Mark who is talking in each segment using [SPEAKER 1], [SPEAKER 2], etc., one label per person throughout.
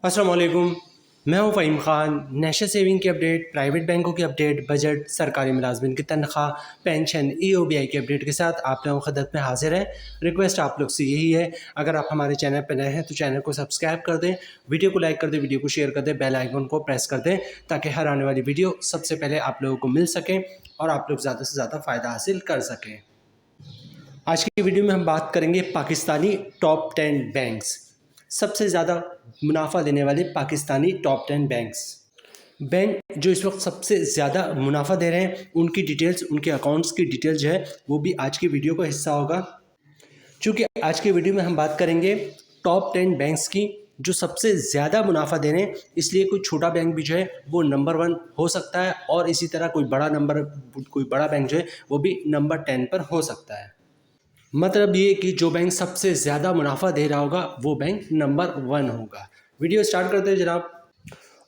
[SPEAKER 1] अस्सलाम वालेकुम। मैं हूं फ़हीम ख़ान। नेशनल सेविंग की अपडेट, प्राइवेट बैंकों की अपडेट, बजट, सरकारी मुलाजमिन की तनख्वाह, पेंशन, EOBI की अपडेट के साथ आप लोगों की खिदमत में हाजिर है। रिक्वेस्ट आप लोग से यही है, अगर आप हमारे चैनल पर नए हैं तो चैनल को सब्सक्राइब कर दें, वीडियो को लाइक कर दें, वीडियो को शेयर कर दें, बेल आइकन को प्रेस कर दें ताकि हर आने वाली वीडियो सबसे पहले आप लोगों को मिल सके और आप लोग ज़्यादा से ज़्यादा फ़ायदा हासिल कर सकें। आज की वीडियो में हम बात करेंगे पाकिस्तानी टॉप 10 बैंक्स, सबसे ज़्यादा मुनाफा देने वाले पाकिस्तानी टॉप 10 बैंक जो इस वक्त सबसे ज़्यादा मुनाफा दे रहे हैं, उनकी डिटेल्स, उनके अकाउंट्स की डिटेल्स जो है वो भी आज की वीडियो का हिस्सा होगा। चूँकि आज की वीडियो में हम बात करेंगे टॉप 10 बैंक्स की जो सबसे ज़्यादा मुनाफा दे रहे हैं, इसलिए कोई छोटा बैंक भी जो है वो नंबर 1 हो सकता है और इसी तरह कोई बड़ा बैंक जो है वो भी नंबर 10 पर हो सकता है। मतलब ये कि जो बैंक सबसे ज़्यादा मुनाफा दे रहा होगा वो बैंक नंबर 1 होगा। वीडियो स्टार्ट करते हैं जनाब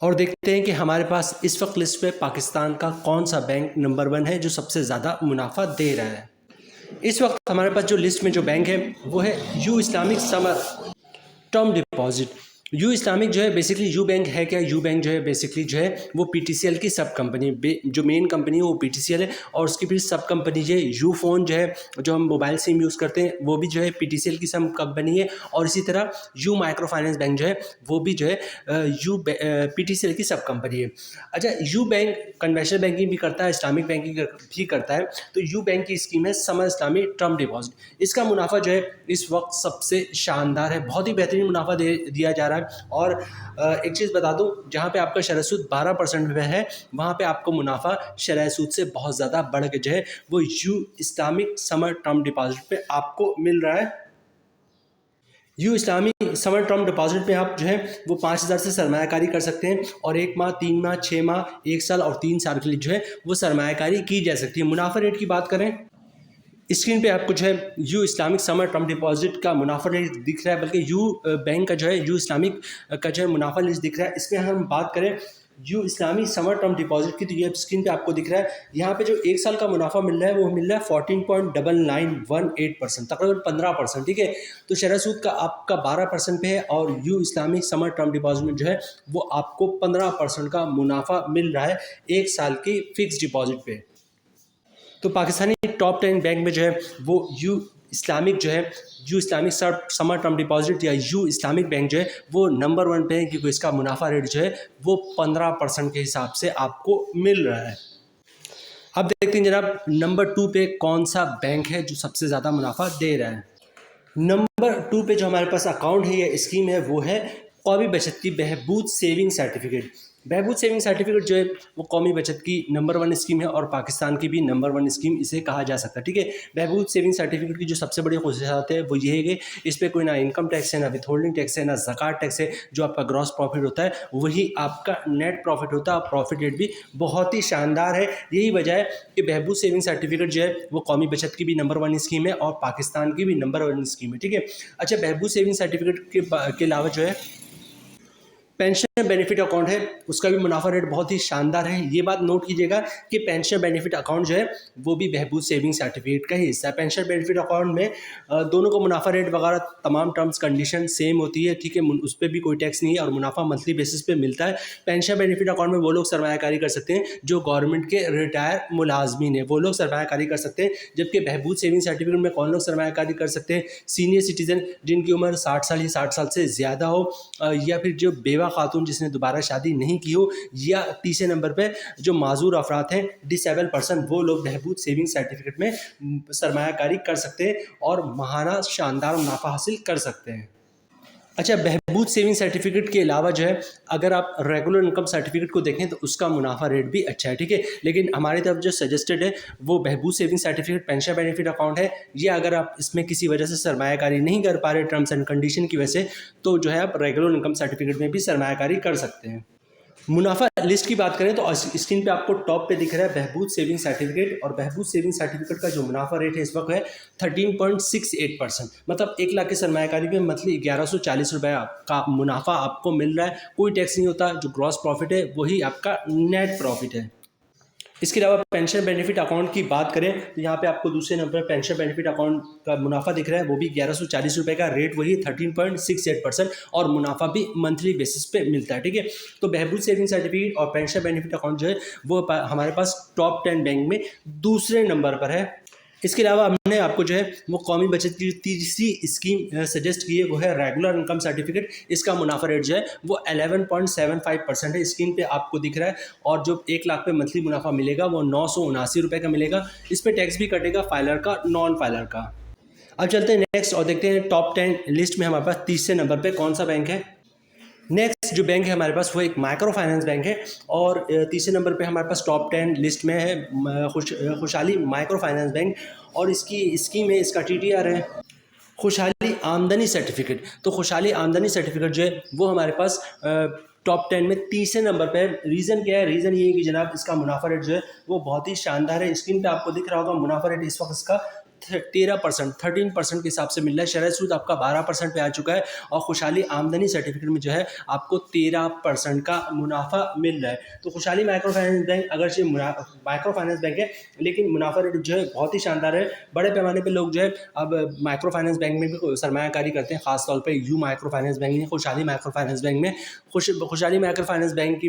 [SPEAKER 1] और देखते हैं कि हमारे पास इस वक्त लिस्ट पे पाकिस्तान का कौन सा बैंक नंबर 1 है जो सबसे ज़्यादा मुनाफा दे रहा है। इस वक्त हमारे पास जो लिस्ट में जो बैंक है वो है you Islamic summer term deposit. You Islamic जो है बेसिकली यू बैंक है क्या? यू बैंक जो है बेसिकली जो है वो PTCL की सब कंपनी, जो मेन कंपनी है वो PTCL है और उसकी फिर सब कंपनी जो है यू फ़ोन जो है, जो हम मोबाइल सिम यूज़ करते हैं वो भी जो है PTCL की सब कंपनी है और इसी तरह यू माइक्रो फाइनेंस बैंक जो है वो भी जो है PTCL की सब कंपनी है। अच्छा, यू बैंक कन्वेंशनल बैंकिंग भी करता है, इस्लामिक बैंकिंग भी करता है। तो यू बैंक की स्कीम है समर इस्लामिक टर्म डिपॉजिट। इसका मुनाफा जो है इस वक्त सबसे शानदार है, बहुत ही बेहतरीन मुनाफा दिया जा रहा है। और एक चीज़ बता दूं, जहां पे आपका शरह सूद 12% में है, वहां पे आपको मुनाफा शरह सूद से बहुत ज़्यादा बढ़ के जो है वो you Islamic summer term deposit पे आपको मिल रहा है। You Islamic summer term deposit में आप जो है वो 5,000 से सरमायाकारी कर सकते हैं और 1 माह, 3 माह, 6 माह, 1 साल और 3 साल के लिए जो है वो सरमायाकारी की जा सकती है। मुनाफा रेट की बात करें, स्क्रीन पे आपको जो है you Islamic summer term deposit का मुनाफा रेट दिख रहा है, बल्कि यू बैंक का जो है यू इस्लामिक का जो है मुनाफा लिस्ट दिख रहा है। इसमें हम बात करें you Islamic summer term deposit की, तो ये स्क्रीन पे आपको दिख रहा है। यहाँ पे जो 1 साल का मुनाफा मिल रहा है वो मिल रहा है 14.9918%, तकरीबन 15%। ठीक है, तो शरह सूद का आपका 12% पे है और you Islamic summer term deposit में जो है वो आपको 15% का मुनाफा मिल रहा है 1 साल की फिक्स डिपॉजिट पे। तो पाकिस्तानी टॉप 10 बैंक में जो है वो यू इस्लामिक जो है you Islamic summer term deposit या यू इस्लामिक बैंक जो है वो नंबर 1 पे है, क्योंकि इसका मुनाफा रेट जो है वो 15% के हिसाब से आपको मिल रहा है। अब देखते हैं जनाब नंबर 2 पे कौन सा बैंक है जो सबसे ज़्यादा मुनाफा दे रहा है। नंबर 2 पे जो हमारे पास अकाउंट है या स्कीम है वो है कौमी बचत की बहबूद सेविंग सर्टिफिकेट। बहबूद सेविंग सर्टिफिकेट जो है वो कौमी बचत की नंबर 1 स्कीम है और पाकिस्तान की भी नंबर 1 स्कीम इसे कहा जा सकता है। ठीक है, बहबूद सेविंग सर्टिफिकेट की जो सबसे बड़ी खुसूसियात है वो ये है कि इस पर कोई ना इनकम टैक्स है, ना विथ होल्डिंग टैक्स है, ना ज़कात टैक्स है। जो आपका ग्रॉस प्रॉफिट होता है वही आपका नेट प्रॉफिट होता है और प्रॉफिट रेट भी बहुत ही शानदार है। यही वजह है कि बहबूद सेविंग सर्टिफिकेट जो है वो कौमी बचत की भी नंबर 1 स्कीम है और पाकिस्तान की भी नंबर 1 स्कीम है। ठीक है, अच्छा, बहबूद सेविंग सर्टिफिकेट के अलावा जो है पेंशन बेनिफिट अकाउंट है, उसका भी मुनाफा रेट बहुत ही शानदार है। ये बात नोट कीजिएगा कि पेंशन बेनिफिट अकाउंट जो है वो भी बहबूद सेविंग सर्टिफिकेट का ही हिस्सा है। पेंशन बेनिफिट अकाउंट में दोनों को मुनाफा रेट वगैरह तमाम टर्म्स कंडीशन सेम होती है। ठीक है, उस पर भी कोई टैक्स नहीं है और मुनाफा मंथली बेसिस पे मिलता है। पेंशन बेनिफिट अकाउंट में वो लोग सरमायाकारी कर सकते हैं जो गवर्नमेंट के रिटायर मुलाजमीन है, वो लोग सरमायाकारी कर सकते हैं। जबकि बहबूद सेविंग सर्टिफिकेट में कौन लोग सरमायाकारी कर सकते हैं? सीनियर सिटीजन जिनकी उम्र 60 साल या 60 साल से ज़्यादा हो, या फिर जो बेवा खातून जिसने दोबारा शादी नहीं की हो, या तीसरे नंबर पे जो माजूर अफराद हैं, डिसेबल पर्सन, वो लोग बहबूद सेविंग सर्टिफिकेट में सरमायाकारी कर सकते हैं और माहाना शानदार मुनाफा हासिल कर सकते हैं। अच्छा, बहबूद सेविंग सर्टिफिकेट के अलावा जो है अगर आप रेगुलर इनकम सर्टिफिकेट को देखें तो उसका मुनाफा रेट भी अच्छा है। ठीक है, लेकिन हमारी तरफ जो सजेस्टेड है वो Behbood saving certificate pension benefit account है। ये अगर आप इसमें किसी वजह से सरमायाकारी नहीं कर पा रहे टर्म्स एंड कंडीशन की वजह से, तो जो है आप रेगुलर इनकम सर्टिफिकेट में भी सरमायाकारी कर सकते हैं। मुनाफा लिस्ट की बात करें तो स्क्रीन पे आपको टॉप पे दिख रहा है बहबूद सेविंग सर्टिफिकेट, और बहबूद सेविंग सर्टिफिकेट का जो मुनाफा रेट है इस वक्त है 13.68%। मतलब 1 लाख की सरमायाकारी में मंथली 1140 रुपये का मुनाफा आपको मिल रहा है। कोई टैक्स नहीं होता, जो ग्रॉस प्रॉफिट है वही आपका नेट प्रॉफिट है। इसके अलावा पेंशन बेनिफिट अकाउंट की बात करें तो यहाँ पे आपको दूसरे नंबर पर पेंशन बेनिफिट अकाउंट का मुनाफा दिख रहा है, वो भी 1140 रुपये का, रेट वही 13.68% और मुनाफा भी मंथली बेसिस पे मिलता है। ठीक है, तो बहबूद सेविंग सर्टिफिकेट और पेंशन बेनिफिट अकाउंट जो है वो हमारे पास टॉप 10 बैंक में दूसरे नंबर पर है। इसके अलावा हमने आपको जो है वो कौमी बचत की तीसरी स्कीम सजेस्ट की है, वो है रेगुलर इनकम सर्टिफिकेट। इसका मुनाफा रेट जो है वो 11.75% है, स्क्रीन पे आपको दिख रहा है। और जो 1 लाख पे मंथली मुनाफा मिलेगा वो 979 रुपये का मिलेगा। इस पर टैक्स भी कटेगा फाइलर का, नॉन फाइलर का। अब चलते हैं नेक्स्ट और देखते हैं टॉप 10 लिस्ट में हमारे पास तीसरे नंबर पर कौन सा बैंक है। नेक्स्ट जो बैंक है हमारे पास वो एक माइक्रो फाइनेंस बैंक है और तीसरे नंबर पे हमारे पास टॉप 10 लिस्ट में है खुशहाली माइक्रो फाइनेंस बैंक। और इसकी स्कीम है, इसका TTR है खुशहाली आमदनी सर्टिफिकेट। तो खुशहाली आमदनी सर्टिफिकेट जो है वो हमारे पास टॉप 10 में तीसरे नंबर पे है। रीज़न क्या है? रीज़न ये है कि जनाब इसका मुनाफा रेट जो है वो बहुत ही शानदार है। स्क्रीन पे आपको दिख रहा होगा मुनाफा रेट इस वक्त इसका 13% के हिसाब से मिल रहा है। शरह सूद आपका 12% पे आ चुका है और खुशहाली आमदनी सर्टिफिकेट में जो है आपको 13% का मुनाफा मिल रहा है। तो खुशहाली माइक्रो फाइनेंस बैंक अगरचे माइक्रो फाइनेंस बैंक है लेकिन मुनाफा रेट जो है बहुत ही शानदार है। बड़े पैमाने पे लोग जो है अब माइक्रो फाइनेंस बैंक में भी सरमायाकारी करते हैं, खासतौर पर यू माइक्रो फाइनेंस बैंक में, खुशहाली माइक्रो फाइनेंस बैंक में। खुशहाली माइक्रो फाइनेंस बैंक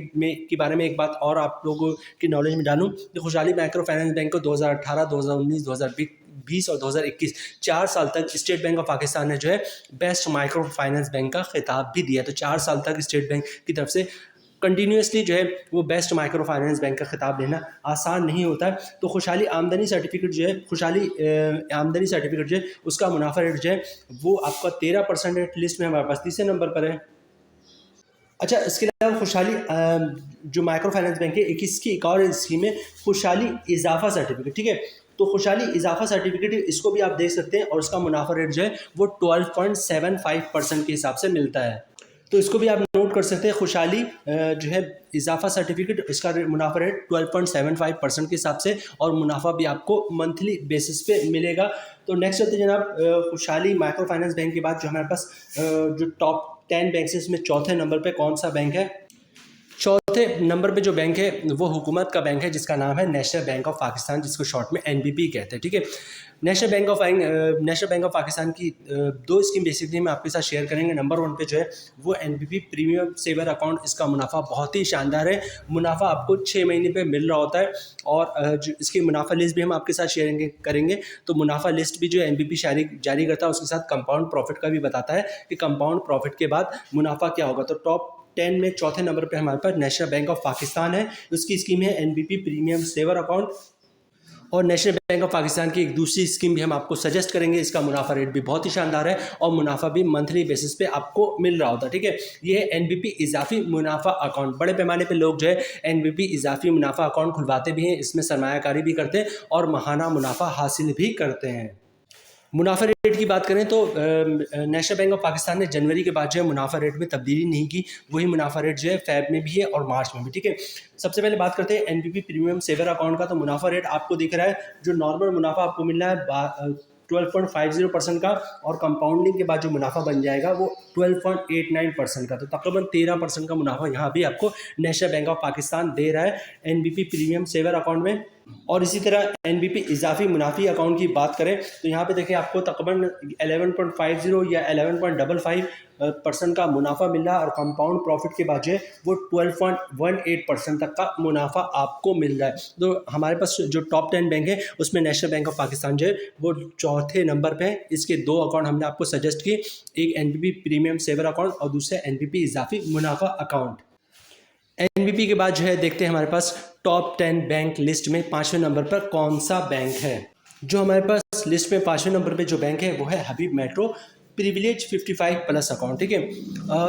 [SPEAKER 1] के बारे में एक बात और आप लोगों की नॉलेज में डालूँ कि खुशहाली माइक्रो फाइनेंस बैंक को 2018, 2019, 2020 और 2021 4 साल तक स्टेट बैंक ऑफ पाकिस्तान ने जो है बेस्ट माइक्रो फाइनेंस बैंक का खिताब भी दिया। तो 4 साल तक स्टेट बैंक की तरफ से कंटिन्यूसली जो है वो बेस्ट माइक्रो फाइनेंस बैंक का खिताब लेना आसान नहीं होता है। तो खुशहाली आमदनी सर्टिफिकेट जो है, खुशहाली आमदनी सर्टिफिकेट जो है उसका मुनाफा रेट जो है वो आपका 13% रेट लिस्ट में हमारे पास तीसरे नंबर पर है। अच्छा, इसके अलावा खुशहाली जो माइक्रो फाइनेंस बैंक है इसकी एक और स्कीम है खुशहाली इजाफा सर्टिफिकेट। ठीक है, तो खुशहाली इजाफा सर्टिफिकेट इसको भी आप देख सकते हैं और उसका मुनाफा रेट जो है वो 12.75% के हिसाब से मिलता है। तो इसको भी आप नोट कर सकते हैं। खुशहाली जो है इजाफा सर्टिफिकेट, इसका मुनाफा रेट 12.75% के हिसाब से और मुनाफा भी आपको मंथली बेसिस पे मिलेगा। तो नेक्स्ट होते हैं जनाब खुशहाली माइक्रो फाइनेंस बैंक के बाद जो हमारे पास जो टॉप 10 बैंक है इसमें चौथे नंबर पे कौन सा बैंक है? चौथे नंबर पे जो बैंक है वो हुकूमत का बैंक है जिसका नाम है नेशनल बैंक ऑफ पाकिस्तान, जिसको शॉर्ट में NBP कहते हैं। ठीक है, नेशनल बैंक ऑफ पाकिस्तान की दो स्कीम बेसिकली हम आपके साथ शेयर करेंगे। नंबर 1 पे जो है वो NBP प्रीमियम सेवर अकाउंट, इसका मुनाफा बहुत ही शानदार है। मुनाफा आपको 6 महीने पे मिल रहा होता है और जो इसकी मुनाफा लिस्ट भी हम आपके साथ शेयर करेंगे। तो मुनाफा लिस्ट भी जो NBP जारी करता है उसके साथ कंपाउंड प्रॉफिट का भी बताता है कि कंपाउंड प्रॉफिट के बाद मुनाफा क्या होगा। तो टॉप 10 में चौथे नंबर पे हमारे पास नेशनल बैंक ऑफ पाकिस्तान है, उसकी स्कीम है NBP प्रीमियम सेवर अकाउंट। और नेशनल बैंक ऑफ पाकिस्तान की एक दूसरी स्कीम भी हम आपको सजेस्ट करेंगे, इसका मुनाफा रेट भी बहुत ही शानदार है और मुनाफा भी मंथली बेसिस पे आपको मिल रहा होता है। ठीक है, ये है NBP इजाफी मुनाफा अकाउंट। बड़े पैमाने पे लोग जो है NBP इजाफी मुनाफा अकाउंट खुलवाते भी हैं, इसमें सरमायाकारी भी करते हैं और माहाना मुनाफा हासिल भी करते हैं। मुनाफा रेट की बात करें तो नेशनल बैंक ऑफ पाकिस्तान ने जनवरी के बाद जो है मुनाफा रेट में तब्दीली नहीं की, वही मुनाफा रेट जो है फेब में भी है और मार्च में भी। ठीक है, सबसे पहले बात करते हैं NBP प्रीमियम सेवर अकाउंट का। तो मुनाफा रेट आपको दिख रहा है, जो नॉर्मल मुनाफा आपको मिल रहा है 12.50% का और कंपाउंडिंग के बाद जो मुनाफा बन जाएगा वो 12.89% का। तो तकरीबन 13% का मुनाफा यहाँ भी आपको नेशनल बैंक ऑफ पाकिस्तान दे रहा है NBP प्रीमियम सेवर अकाउंट में। और इसी तरह NBP इजाफी मुनाफी अकाउंट की बात करें तो यहाँ पे देखें आपको तकरीबन 11.50 या 11.55% का मुनाफा मिल रहा है और कंपाउंड प्रॉफिट के बाद जो है वो 12.18% तक का मुनाफा आपको मिल रहा है। तो हमारे पास जो टॉप 10 बैंक है उसमें नेशनल बैंक ऑफ पाकिस्तान जो है वो चौथे नंबर पे है। इसके दो अकाउंट हमने आपको सजेस्ट किए, एक NBP प्रीमियम सेवर अकाउंट और दूसरा NBP इजाफी मुनाफा अकाउंट। NBP के बाद जो है देखते हैं हमारे पास टॉप 10 बैंक लिस्ट में 5वें नंबर पर कौन सा बैंक है। जो हमारे पास लिस्ट में 5वें नंबर पे जो बैंक है वो है हबीब मेट्रो प्रिविलेज 55+ अकाउंट। ठीक है,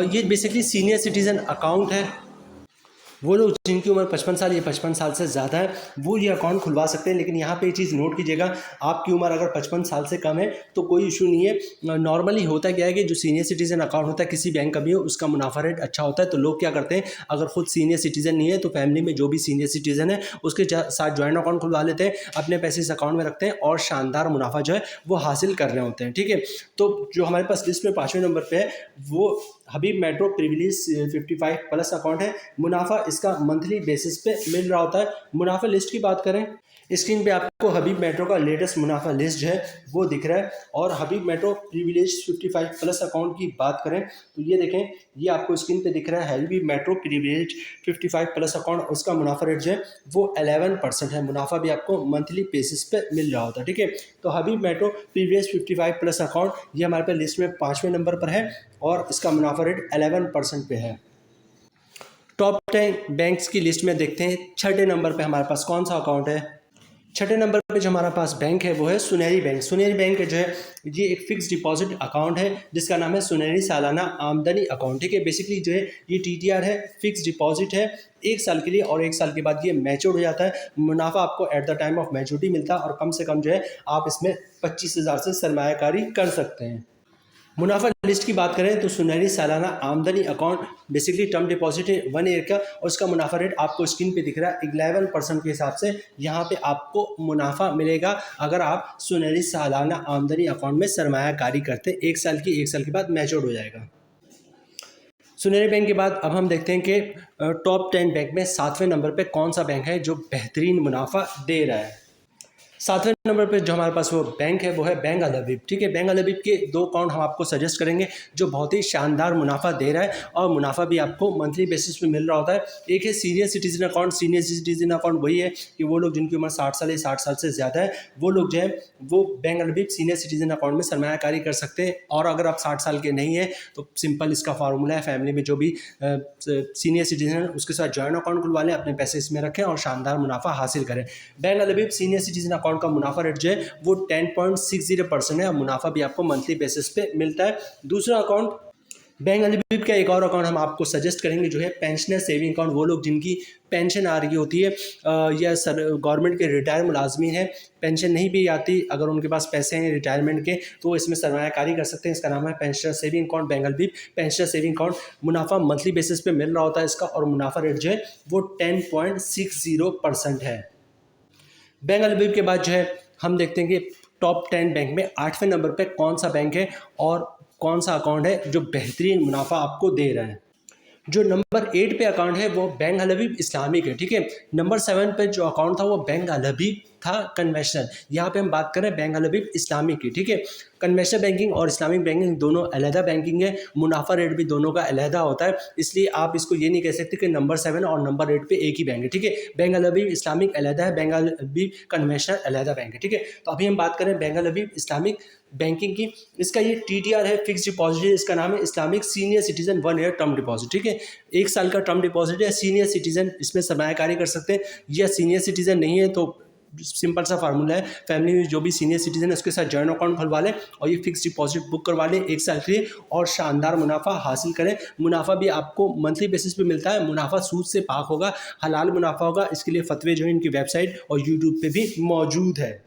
[SPEAKER 1] ये बेसिकली सीनियर सिटीज़न अकाउंट है। वो लोग जिनकी उम्र 55 साल या 55 साल से ज़्यादा है वो ये अकाउंट खुलवा सकते हैं। लेकिन यहाँ पे ये चीज़ नोट कीजिएगा, आपकी उम्र अगर 55 साल से कम है तो कोई इशू नहीं है। नॉर्मली होता क्या है कि जो सीनियर सिटीज़न अकाउंट होता है किसी बैंक का भी हो, उसका मुनाफा रेट अच्छा होता है। तो लोग क्या करते हैं, अगर खुद सीनियर सिटीज़न नहीं है तो फैमिली में जो भी सीनियर सिटीज़न है उसके साथ ज्वाइंट अकाउंट खुलवा लेते हैं, अपने पैसे इस अकाउंट में रखते हैं और शानदार मुनाफा जो है वो हासिल कर रहे होते हैं। ठीक है, तो जो हमारे पास लिस्ट में 5वें नंबर पर है वो हबीब मेट्रो प्रिविलेज 55 प्लस अकाउंट है। मुनाफा इसका मंथली बेसिस पे मिल रहा होता है। मुनाफा लिस्ट की बात करें, स्क्रीन पे आपको हबीब मेट्रो का लेटेस्ट मुनाफा लिस्ट है वो दिख रहा है। और हबीब मेट्रो प्रिविलेज 55 प्लस अकाउंट की बात करें तो ये देखें, ये आपको स्क्रीन पे दिख रहा है हबीब मेट्रो प्रिविलेज 55 प्लस अकाउंट, उसका मुनाफा रेट जो है वो 11% है। मुनाफा भी आपको मंथली बेसिस पे मिल रहा होता है, ठीक है। तो हबीब मेट्रो प्रीवियस 55 प्लस अकाउंट ये हमारे पास लिस्ट में 5वें नंबर पर है और इसका मुनाफा रेट 11% पे है। टॉप 10 बैंक्स की लिस्ट में देखते हैं, छठे नंबर पे हमारे पास कौन सा अकाउंट है। छठे नंबर पे जो हमारा पास बैंक है वो है सुनहरी बैंक। सुनहरी बैंक जो है ये एक फिक्स डिपॉजिट अकाउंट है जिसका नाम है सुनहरी सालाना आमदनी अकाउंट, ठीक है। बेसिकली जो है ये टीटीआर है, फिक्स डिपॉजिट है 1 साल के लिए और 1 साल के बाद ये मैच्योर हो जाता है। मुनाफा आपको at the time of maturity मिलता है और कम से कम जो है आप इसमें 25,000 से सरमायाकारी कर सकते हैं। मुनाफा लिस्ट की बात करें तो सुनहरी सालाना आमदनी अकाउंट बेसिकली टर्म डिपॉजिट है 1 ईयर का और उसका मुनाफा रेट आपको स्क्रीन पे दिख रहा है 11% के हिसाब से यहाँ पे आपको मुनाफा मिलेगा अगर आप सुनहरी सालाना आमदनी अकाउंट में सरमायाकारी करते हैं। 1 साल के बाद मैच्योर हो जाएगा। सुनहरी बैंक के बाद अब हम देखते हैं कि टॉप 10 बैंक में 7वें नंबर पे कौन सा बैंक है जो बेहतरीन मुनाफा दे रहा है। 7वें नंबर पे जो हमारे पास वो बैंक है वो है बैंक अल हबीब, ठीक है। बैंक अल हबीब के 2 अकाउंट हम आपको सजेस्ट करेंगे जो बहुत ही शानदार मुनाफा दे रहा है और मुनाफा भी आपको मंथली बेसिस पे मिल रहा होता है। एक है senior citizen account. Senior citizen account वही है कि वो लोग जिनकी उम्र 60 साल या 60 साल से ज़्यादा है वो लोग जो है वो बैंक अल हबीब सीनियर सिटीजन अकाउंट में सरमायाकारी कर सकते हैं। और अगर आप 60 साल के नहीं हैं तो सिंपल इसका फार्मूला है, फैमिली में जो भी सीनियर सिटीजन है उसके साथ जॉइंट अकाउंट खुलवा लें, अपने पैसे इसमें रखें और शानदार मुनाफा हासिल करें। बैंक अल हबीब सीनियर सिटीजन अकाउंट का मुनाफा रेट जो है वो 10.60% है और मुनाफा भी आपको मंथली बेसिस पे मिलता है। दूसरा अकाउंट बैंक अल हबीब का एक और अकाउंट हम आपको सजेस्ट करेंगे जो है पेंशनर सेविंग अकाउंट। वो लोग जिनकी पेंशन आ रही होती है या सर गवर्नमेंट के रिटायर मुलाजमीन है, पेंशन नहीं भी आती, अगर उनके पास पैसे हैं रिटायरमेंट के तो वो इसमें सरमायाकारी कर सकते हैं। इसका नाम है pensioner saving account bank Al हबीब पेंशनर सेविंग अकाउंट। मुनाफा मंथली बेसिस पे मिल रहा होता है इसका और मुनाफा रेट जो है वो 10.60% है। बैंक अल हबीब के बाद जो है हम देखते हैं कि टॉप 10 बैंक में 8वें नंबर पे कौन सा बैंक है और कौन सा अकाउंट है जो बेहतरीन मुनाफा आपको दे रहा है। जो नंबर 8 पे अकाउंट है वो बैंक अल हबीब इस्लामिक है, ठीक है। नंबर 7 पे जो अकाउंट था वो बैंक अल हबीब था कन्वेंशनल। यहाँ पे हम बात करें बैंक अल हबीब इस्लामिक की, ठीक है। कन्वेंशनल बैंकिंग और इस्लामिक बैंकिंग दोनों अलहदा बैंकिंग है, मुनाफा रेट भी दोनों का अलहदा होता है, इसलिए आप इसको ये नहीं कह सकते कि नंबर 7 और नंबर 8 पे एक ही बैंक है, ठीक है। बैंक अल हबीब इस्लामिक अलहदा है, बैंक अल हबीब कन्वेंशनल अलहदा बैंक है, ठीक है। तो अभी हम बात करें bank Al Habib Islamic banking की। इसका ये टीटीआर है, फिक्स डिपॉजिट है, इसका नाम है Islamic senior citizen 1 year term deposit, ठीक है। 1 साल का टर्म डिपॉजिट है। सीनियर सिटीजन इसमें सरमायाकारी कर सकते हैं या सीनियर सिटीजन नहीं है तो सिंपल सा फार्मूला है, फैमिली में जो भी सीनियर सिटीजन है उसके साथ जॉइंट अकाउंट खुलवा लें और ये फिक्स डिपॉजिट बुक करवा लें 1 साल के लिए और शानदार मुनाफा हासिल करें। मुनाफा भी आपको मंथली बेसिस पे मिलता है। मुनाफा सूद से पाक होगा, हलाल मुनाफा होगा। इसके लिए फतवे जो है इनकी वेबसाइट और यूट्यूब पे भी मौजूद है।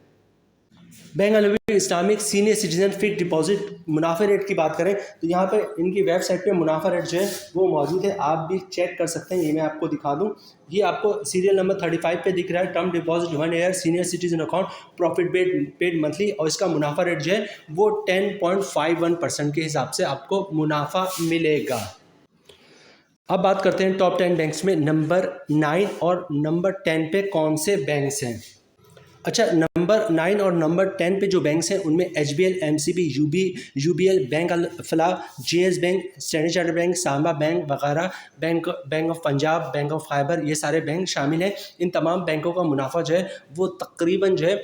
[SPEAKER 1] Bank Al Habib Islamic senior citizen fix deposit मुनाफे रेट की बात करें तो यहाँ पे इनकी वेबसाइट पे मुनाफा रेट जो है वो मौजूद है, आप भी चेक कर सकते हैं। ये मैं आपको दिखा दूँ, ये आपको सीरियल नंबर 35 पे दिख रहा है, term deposit 1 year senior citizen account profit paid monthly और इसका मुनाफा रेट जो है वो 10.51% के हिसाब से आपको मुनाफा मिलेगा। अब बात करते हैं टॉप 10 बैंक्स में नंबर 9 और नंबर 10 पे कौन से बैंक्स हैं। अच्छा, नंबर 9 और नंबर 10 पे जो बैंक्स हैं उनमें HBL, MCB, UBL, bank Al Falah, JS bank, standard chartered bank, Samba bank वगैरह, bank of Punjab, bank of फाइबर, ये सारे बैंक शामिल हैं। इन तमाम बैंकों का मुनाफा जो है वो तकरीबन जो है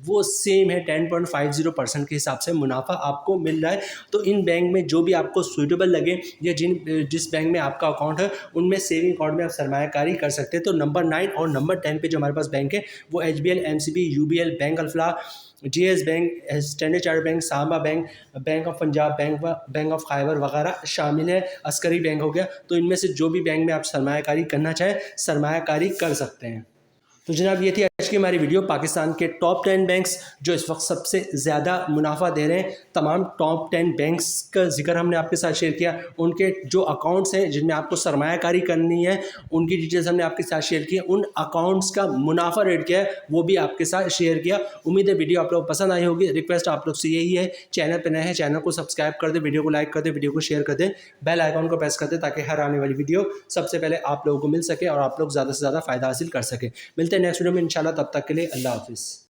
[SPEAKER 1] वो सेम है, 10.50% के हिसाब से मुनाफा आपको मिल रहा है। तो इन बैंक में जो भी आपको सूटेबल लगे या जिस बैंक में आपका अकाउंट है उनमें सेविंग अकाउंट में आप सरमायाकारी कर सकते हैं। तो नंबर 9 और नंबर 10 पे जो हमारे पास बैंक है वो HBL, MCB, UBL, bank Al Falah, JS bank, standard chartered bank, Samba bank, bank of Punjab, bank of फाइबर वगैरह शामिल है। अस्करी बैंक हो गया। तो इनमें से जो भी बैंक में आप सरमायाकारी करना चाहें सरमायाकारी कर सकते हैं। तो जनाब ये थी आज की हमारी वीडियो, पाकिस्तान के टॉप 10 बैंक्स जो इस वक्त सबसे ज़्यादा मुनाफा दे रहे हैं। तमाम टॉप 10 बैंक्स का जिक्र हमने आपके साथ शेयर किया, उनके जो अकाउंट्स हैं जिनमें आपको सरमायाकारी करनी है उनकी डिटेल्स हमने आपके साथ शेयर की, उन अकाउंट्स का मुनाफा रेट क्या है वो भी आपके साथ शेयर किया। उम्मीद है वीडियो आप लोग को पसंद आई होगी। रिक्वेस्ट आप लोग से यही है, चैनल पर नए हैं चैनल को सब्सक्राइब कर दे, वीडियो को लाइक कर दे, वीडियो को शेयर कर दे, बेल आइकॉन को प्रेस कर दे ताकि हर आने वाली वीडियो सबसे पहले आप लोगों को मिल सके और आप लोग ज़्यादा से ज़्यादा फ़ायदा हासिल कर सके। मिलते हैं नेक्स्ट वीडियो में इंशाल्लाह, तब तक के लिए अल्लाह हाफिज़।